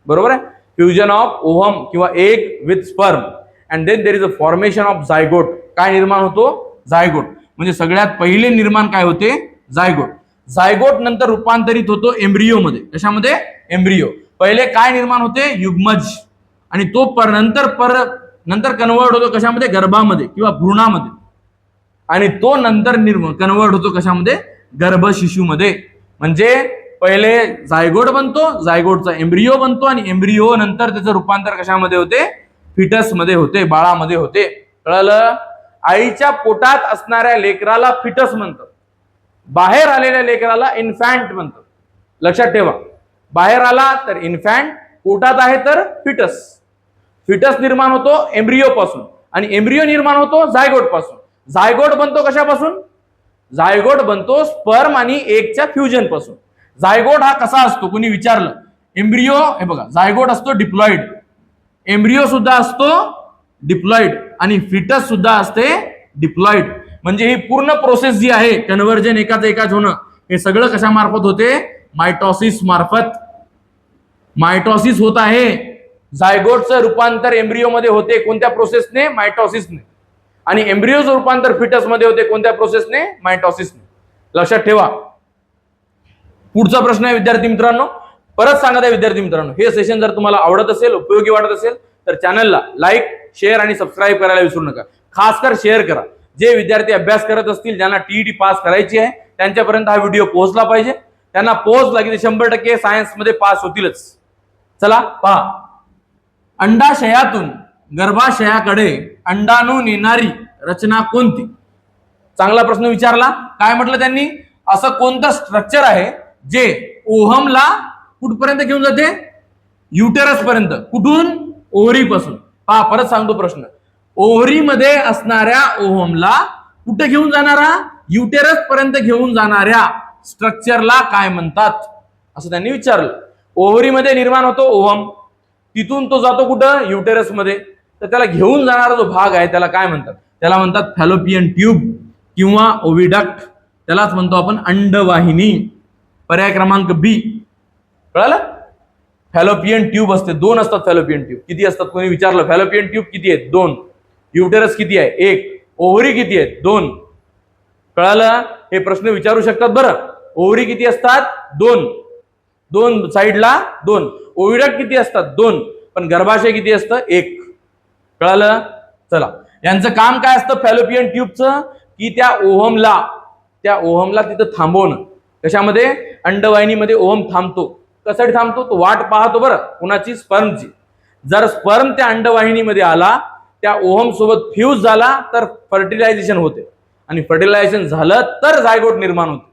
बरोबर आहे? फ्युजन ऑफ ओव्हम किंवा egg with sperm and then there is a formation of zygote. काय निर्माण होतो? झायगोट. म्हणजे सगळ्यात पहिले निर्माण काय होते? झायगोट. झायगोट नंतर रूपांतरित होतो एम्ब्रियो मध्ये. कशामध्ये? एम्ब्रियो. पहिले काय निर्माण होते? युग्मज. आणि तो नंतर कन्वर्ट होतो कशामध्ये? गर्भामध्ये किंवा भ्रूणामध्ये. आणि तो नंतर कन्वर्ट होतो कशामध्ये? गर्भशिशूमध्ये. म्हणजे पहिले झायगोट बनतो, झायगोटचा एम्ब्रियो बनतो आणि एम्ब्रियो नंतर त्याचं रूपांतर कशामध्ये होते? फिटस मध्ये होते, बाळामध्ये होते. कळलं? आईच्या पोटात असणाऱ्या लेकराला फिटस म्हणतात, बाहेर आलेल्या लेकराला इन्फॅन्ट म्हणतात. लक्षात ठेवा, बाहेर आला तर इन्फॅन्ट, पोटात आहे तर फिटस. फिटस निर्माण होतो एम्ब्रियो पासून आणि एम्ब्रियो निर्माण होतो झायगोट पासून. झायगोट बनतो कशापासून? झायगोट बनतो स्पर्म आणि एगच्या फ्युजन पासून. झायगोट हा कसा असतो कुणी विचारलं. एम्ब्रियो हे बघा झायगोट असतो डिप्लॉइड, एम्ब्रियो सुद्धा असतो डिप्लॉइड आणि फिटस सुद्धा असते डिप्लॉइड. म्हणजे ही पूर्ण प्रोसेस जी आहे कन्व्हर्जन एकाच एकाच होणं हे सगळं कशा मार्फत होते? मायटॉसिस मार्फत. मायटॉसिस होत आहे. झायगोटचं रूपांतर एम्ब्रियो मध्ये होते कोणत्या प्रोसेसने? मायटॉसिसने. आणि एम्ब्रियोचं रूपांतर फिटस मध्ये होते कोणत्या प्रोसेसने? मायटॉसिसने. लक्षात ठेवा. पुढचा प्रश्न आहे विद्यार्थी मित्रांनो. परत सांगत आहे विद्यार्थी मित्रांनो, हे सेशन जर तुम्हाला आवडत असेल, उपयोगी वाटत असेल तर चॅनलला लाईक, शेअर आणि सबस्क्राईब करायला विसरू नका. खासकर शेअर करा. जे विद्यार्थी अभ्यास करत असतील, ज्यांना टीईटी पास करायची आहे, त्यांच्यापर्यंत हा व्हिडिओ पोहोचला पाहिजे. त्यांना पोहोचला की ते 100% सायन्स मध्ये पास होतीलच. चला पहा. अंडाशयातून गर्भाशयाकडे अंडाणू नेणारी रचना कोणती? चांगला प्रश्न विचारला. काय म्हटलं त्यांनी? असं कोणतं स्ट्रक्चर आहे जे ओव्हमला कुठपर्यंत घेऊन जाते? युटेरस पर्यंत. कुठून? ओव्हरी पासून. पहा परत सांगतो प्रश्न. ओव्हरी मध्ये असणाऱ्या ओव्हमला कुठे घेऊन जाणारा? युटेरस पर्यंत घेऊन जाणाऱ्या स्ट्रक्चरला काय म्हणतात असं त्यांनी विचारलं. ओव्हरी मध्ये निर्माण होतो ओव्हम, तिथून तो जातो कुठं? युटेरस मध्ये. तर त्याला घेऊन जाणारा जो भाग आहे त्याला काय म्हणतात? त्याला म्हणतात फॅलोपियन ट्यूब किंवा ओव्हिडक्ट. त्यालाच म्हणतो आपण अंडवाहिनी. पर्याय क्रमांक बी. कळालं? फॅलोपियन ट्यूब असते. 2 असतात फॅलोपियन ट्यूब. किती असतात कोणी विचारलं? फॅलोपियन ट्यूब किती आहेत? 2. युटेरस किती आहे? 1. ओव्हरी किती आहेत? 2. कळालं? हे प्रश्न विचारू शकतात बरं. ओव्हरी किती असतात? 2. 2 साईडला 2. ओव्हिडक्ट किती असतात? 2. पण गर्भाशय किती असतं? 1. कळालं? चला, यांचं काम काय असतं फॅलोपियन ट्यूबचं? की त्या ओव्हमला तिथं थांबवणं. कशामध्ये? अंडवाहिनीमध्ये ओव्हम थांबतो. कशासाठी थांबतो? तो वाट पाहतो बरं कुणाची? स्पर्मची. जर स्पर्म त्या अंडवाहिनीमध्ये आला, त्या ओव्हम सोबत फ्यूज झाला तर फर्टिलायझेशन होते आणि फर्टिलायझेशन झालं तर झायगोट निर्माण होते.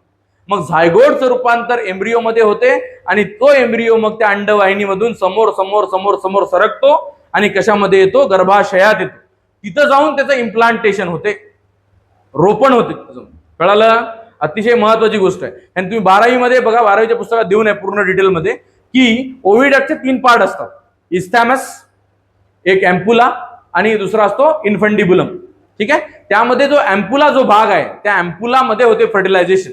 मग झायगोटचं रूपांतर एम्ब्रियो मध्ये होते आणि तो एम्ब्रियो मग त्या अंडवाहिनीमधून समोर समोर समोर समोर सरकतो आणि कशामध्ये येतो? गर्भाशयात येतो. तिथं जाऊन त्याचं इम्प्लांटेशन होते, रोपण होते. कळालं? अतिशय महत्वाची गोष्ट आहे. आणि तुम्ही 12वी मध्ये बघा, 12वीच्या पुस्तकात देऊन आहे पूर्ण डिटेल मध्ये की ओव्हिडक्टचे 3 पार्ट असतात. इस्थॅमस, एक एम्पुला आणि दुसरा असतो इन्फंडिबुलम. ठीक आहे? त्यामध्ये जो एम्पुला जो भाग आहे त्या एम्पुला मध्ये होते फर्टिलायझेशन.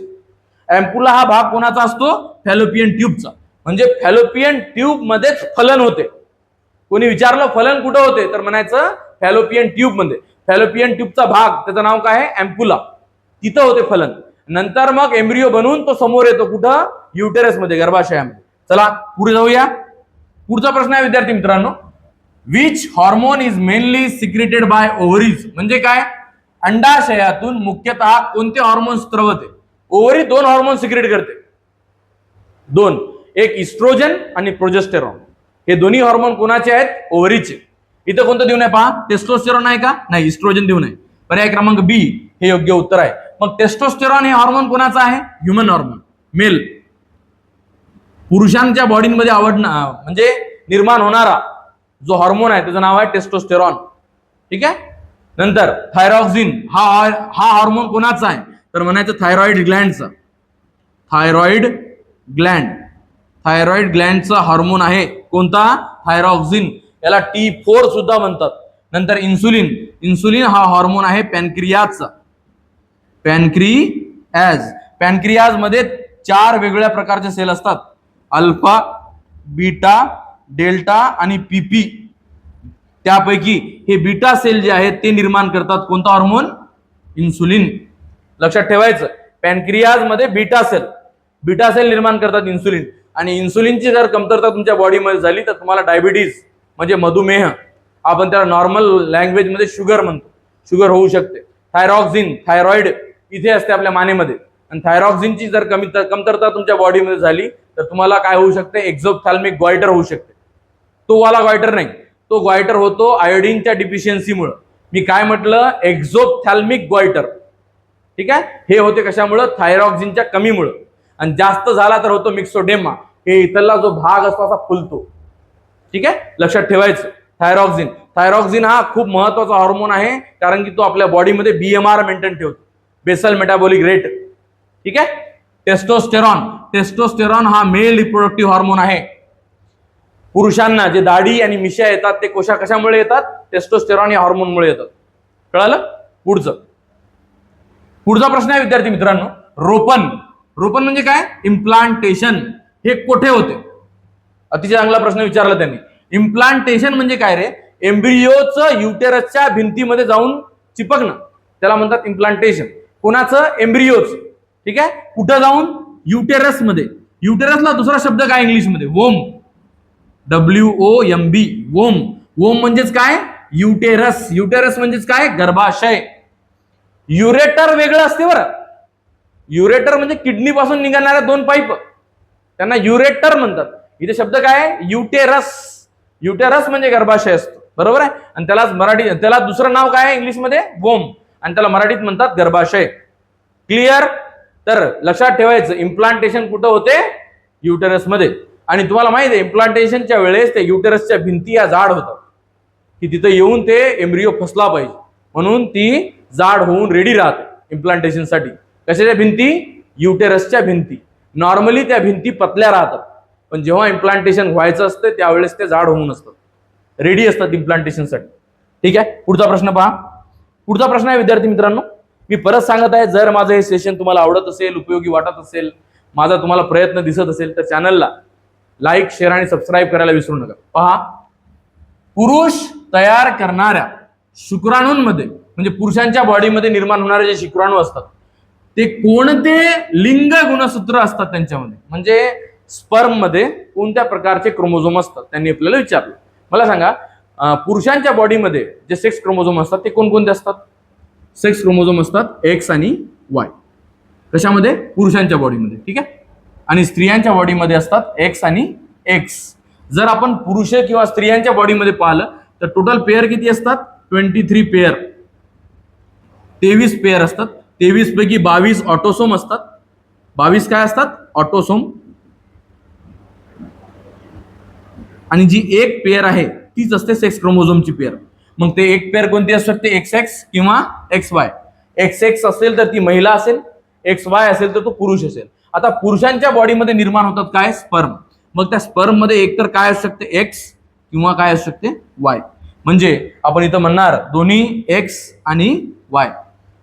एम्पुला हा भाग कोणाचा असतो? फॅलोपियन ट्यूबचा. म्हणजे फॅलोपियन ट्यूब मध्येच फलन होते. कोणी विचारलं फलन कुठं होते तर म्हणायचं फॅलोपियन ट्यूब मध्ये. फॅलोपियन ट्यूबचा भाग त्याचं नाव काय आहे? एम्पुला. तिथं होते फलन. नंतर मग एम्ब्रियो बनवून तो समोर येतो कुठं? युटेरस मध्ये, गर्भाशयामध्ये. चला पुढे जाऊया. पुढचा प्रश्न आहे विद्यार्थी मित्रांनो. Which hormone is mainly secreted by ovaries? म्हणजे काय? अंडाशयातून मुख्यतः कोणते हॉर्मोन स्त्रवते? ओव्हरी 2 हॉर्मोन सिक्रेट करते. 2. एक इस्ट्रोजन आणि प्रोजेस्टेरॉन. हे दोन्ही हॉर्मोन कोणाचे आहेत? ओव्हरीचे. इथं कोणतं देऊन आहे पहा? टेस्टोस्टेरॉन आहे का? नाही, इस्ट्रोजन देऊन आहे. पर्याय क्रमांक बी हे योग्य उत्तर आहे. मग टेस्टोस्टेरॉन हे हॉर्मोन कोणाचं आहे? Human hormone, male. पुरुषांच्या बॉडीमध्ये म्हणजे निर्माण होणारा जो हॉर्मोन आहे त्याचं नाव आहे टेस्टोस्टेरॉन. ठीक आहे? नंतर थायरॉक्सिन हा हॉर्मोन कोणाचा आहे तर म्हणायचं थायरॉइड ग्लँडचा. थायरॉइड ग्लँडचा हॉर्मोन आहे. कोणता? थायरॉक्सिन. याला T4 सुद्धा म्हणतात. नंतर इन्सुलिन हा हॉर्मोन आहे पॅनक्रियाजचा. पॅनक्रियाज मध्ये 4 वेगवेगळ्या प्रकारचे सेल असतात. अल्फा, बीटा, डेल्टा आणि PP. त्यापैकी हे बीटा सेल जे आहेत ते निर्माण करतात कोणता हॉर्मोन? इन्सुलिन. लक्षात ठेवायचं. पॅनक्रियाज मध्ये बीटा सेल निर्माण करतात इन्सुलिन. आणि इन्सुलिनची जर कमतरता तुमच्या बॉडीमध्ये झाली तर तुम्हाला डायबिटीज म्हणजे मधुमेह, आपण त्याला नॉर्मल लँग्वेज मध्ये शुगर म्हणतो, शुगर होऊ शकते. थायरॉइड इथे असते आपल्या मानेमध्ये. आणि थायरॉक्सिनची जर कमतरता तुमच्या बॉडीमध्ये झाली तर तुम्हाला काय होऊ शकते? एक्झोप्थॅल्मिक गॉयटर होऊ शकते. तो वाला गॉयटर नाही, तो गॉयटर होतो आयोडीनच्या डिफिशियन्सीमुळे. मी काय म्हटलं? एक्झोप्थॅल्मिक गॉयटर. ठीक आहे? हे होते कशामुळे? थायरॉक्सिनच्या कमीमुळे. आणि जास्त झाला तर होतो मिक्सोडेमा. हे इथला जो भाग असतो असा फुलतो. ठीक आहे? लक्षात ठेवायचं. थायरॉक्सिन. थायरॉक्सिन हा खूप महत्वाचा हार्मोन आहे, कारण की तो आपल्या बॉडीमध्ये BMR मेंटेन ठेवतो, बेसल मेटाबॉलिक रेट. ठीक आहे. टेस्टोस्टेरॉन. टेस्टोस्टेरॉन हा मेल रिप्रोडक्टिव्ह हार्मोन आहे. पुरुषांना जे दाढी आणि मिशा येतात ते कशामुळे येतात? टेस्टोस्टेरॉन या हार्मोनमुळे येतात. कळालं? पुढचा प्रश्न आहे विद्यार्थी मित्रांनो, रोपण. रोपण म्हणजे काय? इम्प्लांटेशन. हे कुठे होते? अतिशय चांगला प्रश्न विचारला त्यांनी. इम्प्लांटेशन म्हणजे काय रे? एम्ब्रियोचं युटेरसच्या भिंतीमध्ये जाऊन चिपकणं, त्याला म्हणतात इम्प्लांटेशन. कोणाचं? एम्ब्रियोचं. ठीक आहे. कुठं जाऊन? युटेरस मध्ये. युटेरसला दुसरा शब्द काय इंग्लिशमध्ये? वोम. WOMB. वोम. वोम म्हणजेच काय? युटेरस. युटेरस म्हणजेच काय? गर्भाशय. युरेटर वेगळं असते बरं. युरेटर म्हणजे किडनी पासून निघणाऱ्या 2 पाईप, त्यांना युरेटर म्हणतात. इथे शब्द काय आहे? युटेरस. युटेरस म्हणजे गर्भाशय असतो, बरोबर आहे. आणि त्याला दुसरं नाव काय आहे इंग्लिशमध्ये? वोम. आणि त्याला मराठीत म्हणतात गर्भाशय. क्लिअर? तर लक्षात ठेवायचं, इम्प्लांटेशन कुठं होते? युटेरस मध्ये. आणि तुम्हाला माहिती आहे इम्प्लांटेशनच्या वेळेस त्या युटेरसच्या भिंती या जाड होतात, की तिथं येऊन ते एम्ब्रियो फसला पाहिजे, म्हणून ती जाड होऊन रेडी राहते इम्प्लांटेशनसाठी. कशाच्या भिंती? युटेरसच्या भिंती. नॉर्मली त्या भिंती पतल्या राहतात, पण जेव्हा इम्प्लांटेशन व्हायचं असतं त्यावेळेस ते जाड होऊन असतात, रेडी असतात इम्प्लांटेशनसाठी. ठीक आहे. पुढचा प्रश्न पहा. पुढचा प्रश्न आहे विद्यार्थी मित्रांनो, मी परत सांगत आहे, जर माझं हे सेशन तुम्हाला आवडत असेल, उपयोगी वाटत असेल, माझा तुम्हाला प्रयत्न दिसत असेल, तर चॅनलला लाईक, शेअर आणि सबस्क्राईब करायला विसरू नका. पहा, पुरुष तयार करणाऱ्या शुक्राणूंमध्ये, म्हणजे पुरुषांच्या बॉडीमध्ये निर्माण होणारे जे शुक्राणू असतात ते कोणते लिंग गुणसूत्र असतात त्यांच्यामध्ये, म्हणजे स्पर्म मध्ये कोणत्या प्रकारचे क्रोमोझोम असतात, त्यांनी आपल्याला विचारलं. मला सांगा, पुरुषांच्या बॉडीमध्ये जे सेक्स क्रोमोझोम असतात ते कोणकोणते असतात? सेक्स क्रोमोझोम असतात X आणि Y. कशामध्ये? पुरुषांच्या बॉडीमध्ये. ठीक आहे. आणि स्त्रियांच्या बॉडीमध्ये असतात X आणि X. जर आपण पुरुष किंवा स्त्रियांच्या बॉडीमध्ये पाहिलं तर टोटल पेअर किती असतात? 23 पेअर. 23 पेअर असतात. 23 पैकी 22 ऑटोसोम असतात. 22 काय असतात? ऑटोसोम. आणि जी एक पेअर आहे तीच असते सेक्स क्रोमोझोमची पेअर. मग ते एक पेअर कोणती असू शकते? XX किंवा XY. XX असेल तर ती महिला असेल, XY असेल तर तो पुरुष असेल. आता पुरुषांच्या बॉडीमध्ये निर्माण होतात काय? स्पर्म. मग त्या स्पर्म मध्ये एकतर काय असू शकते? X किंवा काय असू शकते? Y. म्हणजे आपण इथं म्हणणार दोन्ही X आणि Y.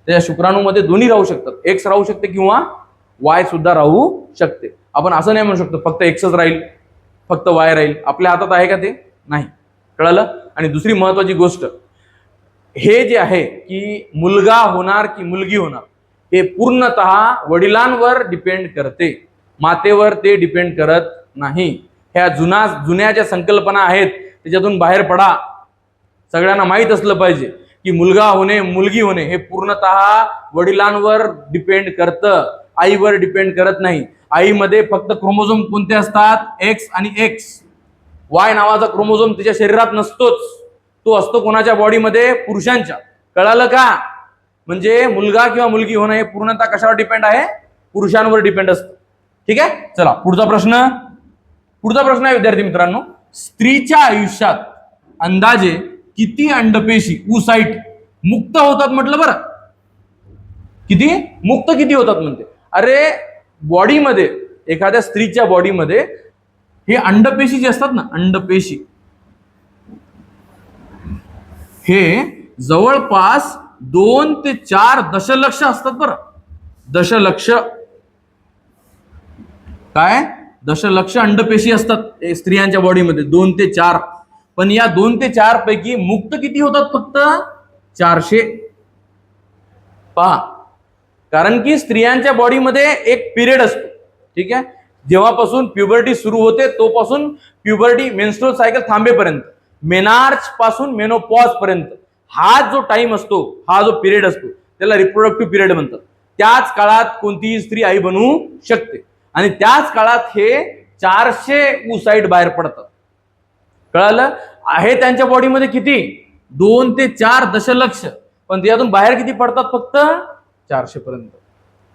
त्या शुक्राणूमध्ये दोन्ही राहू शकतात, X राहू शकते किंवा Y सुद्धा राहू शकते. आपण असं नाही म्हणू शकतो फक्त Xच राहील, फक्त Y राहील. आपल्या हातात आहे का ते? नाही. कळलं? आणि दुसरी महत्वाची गोष्ट, हे जे आहे की मुलगा होणार की मुलगी होणार हे पूर्णतः वडिलांवर डिपेंड करते, मातेवर ते डिपेंड करत नाही. ह्या जुन्या ज्या संकल्पना आहेत त्याच्यातून बाहेर पडा. सगळ्यांना माहित असलं पाहिजे की मुलगा होणे, मुलगी होणे हे पूर्णतः वडिलांवर डिपेंड करतं, आईवर डिपेंड करत नाही. आईमध्ये फक्त क्रोमोझोम कोणते असतात? X आणि X. Y नावाचा क्रोमोझोम तिच्या शरीरात नसतोच, तो असतो कोणाच्या बॉडीमध्ये? पुरुषांच्या. कळालं का? म्हणजे मुलगा किंवा मुलगी होणं हे पूर्णतः कशावर डिपेंड आहे? पुरुषांवर डिपेंड असतं. ठीक आहे. चला पुढचा प्रश्न आहे विद्यार्थी मित्रांनो, स्त्रीच्या आयुष्यात अंदाजे किती अंडपेशी oocyte मुक्त होतात म्हटलं बरं? किती होतात म्हणते? अरे बॉडीमध्ये, एखाद्या स्त्रीच्या बॉडीमध्ये हे अंडपेशी जे असतात ना, अंडपेशी हे जवळपास 2 ते 4 दशलक्ष असतात बरं. दशलक्ष. काय? दशलक्ष अंडपेशी असतात स्त्रियांच्या बॉडीमध्ये, 2 ते 4. पण या 2 ते 4 पैकी मुक्त किती होतात? फक्त 400. पहा, कारण की स्त्रियांच्या बॉडीमध्ये एक पिरियड असतो. ठीक आहे. जेव्हापासून प्युबर्टी सुरू होते तोपासून प्युबर्टी मेन्स्ट्रुअल सायकल थांबेपर्यंत, मेनार्च पासून मेनोपॉज पर्यंत हा जो टाइम असतो, हा जो पिरियड असतो त्याला रिप्रोडक्टिव्ह पिरियड म्हणतात. त्याच काळात कोणतीही स्त्री आई बनवू शकते आणि त्याच काळात हे 400 oocyte बाहेर पडतात. कळालं? आहे त्यांच्या बॉडीमध्ये किती? 2 ते 4 दशलक्ष. पण त्यातून बाहेर किती पडतात? फक्त 400 पर्यंत.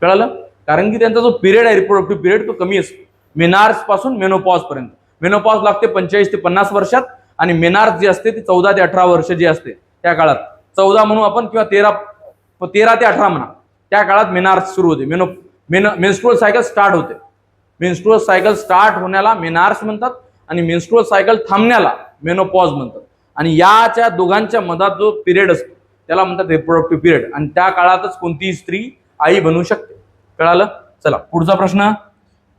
कळालं? कारण की त्यांचा जो पिरियड आहे रिप्रोडक्टिव्ह पिरियड तो कमी असतो, मेनार्स पासून मेनोपॉज पर्यंत. मेनोपॉज लागते 45 ते 50 वर्षात आणि मेनार्क जी असते ती 14 ते 18 वर्ष जी असते त्या काळात, 14 म्हणू आपण किंवा 13 ते 18 म्हणा, त्या काळात मेनार्क सुरू होते, मेन्स्ट्रुअल सायकल स्टार्ट होते. मेन्स्ट्रुअल सायकल स्टार्ट होण्याला मेनार्क म्हणतात आणि मेन्स्ट्रुअल सायकल थांबण्याला मेनोपॉज म्हणतात. आणि याच्या दोघांच्या मधात जो पिरियड असतो त्याला म्हणतात रिप्रोडक्टिव्ह पिरियड. आणि त्या काळातच कोणतीही स्त्री आई बनू शकते. कळालं? चला पुढचा प्रश्न.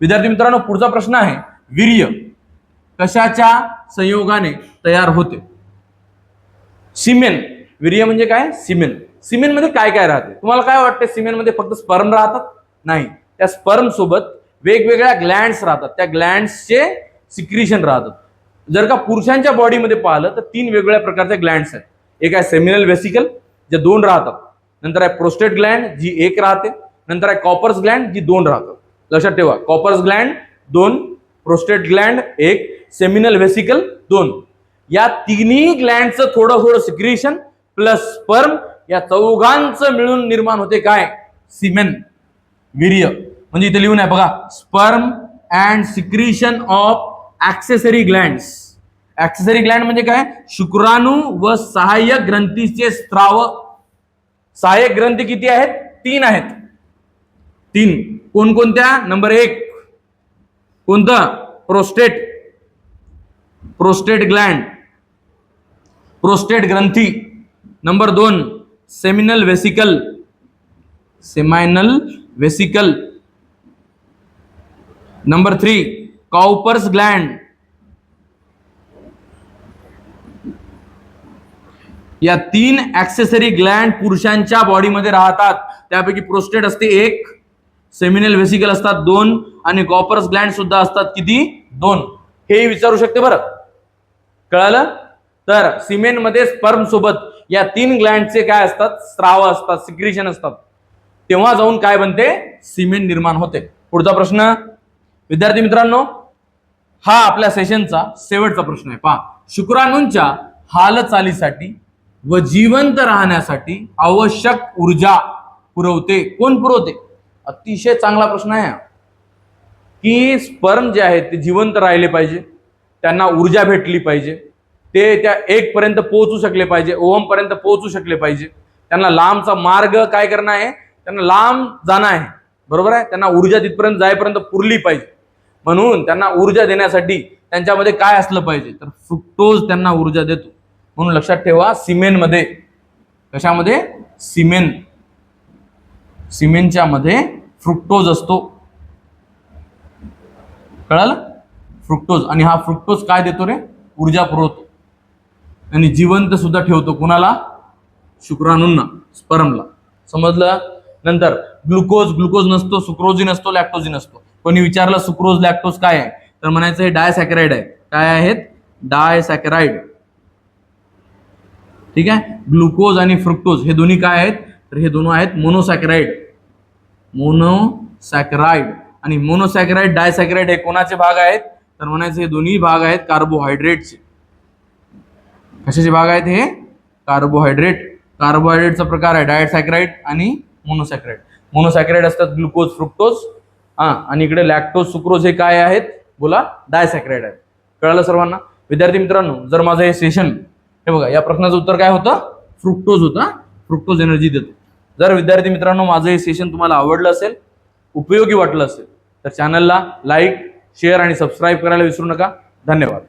विद्यार्थी मित्रांनो, पुढचा प्रश्न आहे, वीर्य कशाच्या संयोगाने तयार होते? सिमेन. वीर्य म्हणजे काय? सिमेन. सिमेन मध्ये काय काय राहते? तुम्हाला काय वाटते? सिमेन मध्ये फक्त स्पर्म राहतात? नाही, त्या स्पर्म सोबत वेगवेगळ्या ग्लँड्स राहतात, त्या ग्लँड्सचे सिक्रिशन राहतात. जर का पुरुषांच्या बॉडीमध्ये पाहिलं तर 3 वेगवेगळ्या प्रकारचे ग्लँड्स आहेत. एक आहे सेमिनल वेसिकल जे 2 राहतात, नंतर आहे प्रोस्टेट ग्लँड जी 1 राहते, नंतर आहे कॉपर्स ग्लँड जी 2 राहतात. लक्षात ठेवा, Cowper's gland 2, prostate gland 1, seminal vesicle 2. या तिन्ही ग्लँडचं थोडं थोडं सिक्रिशन प्लस स्पर्म या चौघांचं मिळून निर्माण होते काय? सिमेन, वीर्य. म्हणजे इथे लिहून आहे बघा, sperm and secretion of accessory glands. Accessory Gland म्हणजे काय? शुक्राणू व सहाय्यक ग्रंथीचे स्त्राव. सहाय्यक ग्रंथी किती आहेत? 3 आहेत. 3 कोणकोणत्या? नंबर 1 कोणतं? प्रोस्टेट, प्रोस्टेट ग्लँड, प्रोस्टेट ग्रंथी. Number 2 seminal vesicle, seminal vesicle. Number 3 Cowper's gland. या 3 ऍक्सेसरी ग्लँड पुरुषांच्या बॉडीमध्ये राहतात. त्यापैकी प्रोस्टेट असते 1, सेमिनल वेसिकल असतात 2 आणि कॉपर्स ग्लँड सुद्धा असतात किती? 2. हे विचारू शकते बरं. कळालं? तर सिमेन मध्ये स्पर्म सोबत या 3 ग्लँडचे काय असतात? स्राव असतात, सिक्रिशन असतात. तेव्हा जाऊन काय बनते? सिमेन निर्माण होते. पुढचा प्रश्न. विद्यार्थी मित्रांनो, हा आपल्या सेशनचा शेवटचा प्रश्न आहे. पहा, शुक्राणूंच्या हालचालीसाठी व जिवंत राहण्यासाठी आवश्यक ऊर्जा पुरवते कोण? पुरवते? अतिशय चांगला प्रश्न आहे की स्पर्म जे आहेत ते जिवंत राहिले पाहिजे, त्यांना ऊर्जा भेटली पाहिजे, ते त्या 1 पर्यंत पोहोचू शकले पाहिजे, ओहम पर्यंत पोहोचू शकले पाहिजे, त्यांना लांबचा मार्ग काय करणं आहे? त्यांना लांब जाणं आहे. बरोबर आहे? त्यांना ऊर्जा तिथपर्यंत जाईपर्यंत पुरली पाहिजे. म्हणून त्यांना ऊर्जा देण्यासाठी त्यांच्यामध्ये काय असलं पाहिजे? तर फ्रुक्टोज त्यांना ऊर्जा देतो. म्हणून लक्षात ठेवा, सिमेन मध्ये, कशामध्ये? सिमेन, सिमेनच्या मध्ये फ्रुक्टोज असतो. कळालं? फ्रुक्टोज. आणि हा फ्रुक्टोज काय देतो रे? ऊर्जा पुरवतो आणि जिवंत सुद्धा ठेवतो. कुणाला? शुक्राणूंना, स्पर्मला. समजलं? नंतर ग्लुकोज. ग्लुकोज नसतो, सुक्रोज नसतो, लॅक्टोज नसतो. कोणी विचारलं सुक्रोज लॅक्टोज काय आहे तर म्हणायचं हे डायसॅकराइड आहे. काय आहेत? डायसॅकराइड. ठीक आहे. ग्लुकोज आणि फ्रुक्टोज हे दोन्ही काय आहेत? तर हे दोन्ही आहेत मोनोसॅकराइड. मोनोसॅकराइड. आणि मोनोसॅकराइड, डायसॅकराइड हे कोणाचे भाग आहेत तर म्हणायचं हे दोन्ही भाग आहेत कार्बोहायड्रेटचे. कशाचे भाग आहेत हे? कार्बोहायड्रेट. कार्बोहायड्रेटचा प्रकार आहे डायसॅकराइड आणि मोनोसॅकराइड. मोनोसॅकराइड असतात ग्लुकोज, फ्रुक्टोज, आणि इकडे लॅक्टोज, सुक्रोज हे काय आहेत? बोला, डायसॅकराइड आहेत. कळालं सर्वांना? विद्यार्थी मित्रांनो, जर माझं हे सेशन, हे बघा, या प्रश्नाचं उत्तर काय होतं? फ्रुक्टोज होता. फ्रुक्टोज एनर्जी देतो. जर विद्यार्थी मित्रांनो माझं हे सेशन तुम्हाला आवडलं असेल, उपयोगी वाटलं असेल तर चॅनलला लाईक, शेअर आणि सबस्क्राईब करायला विसरू नका. धन्यवाद.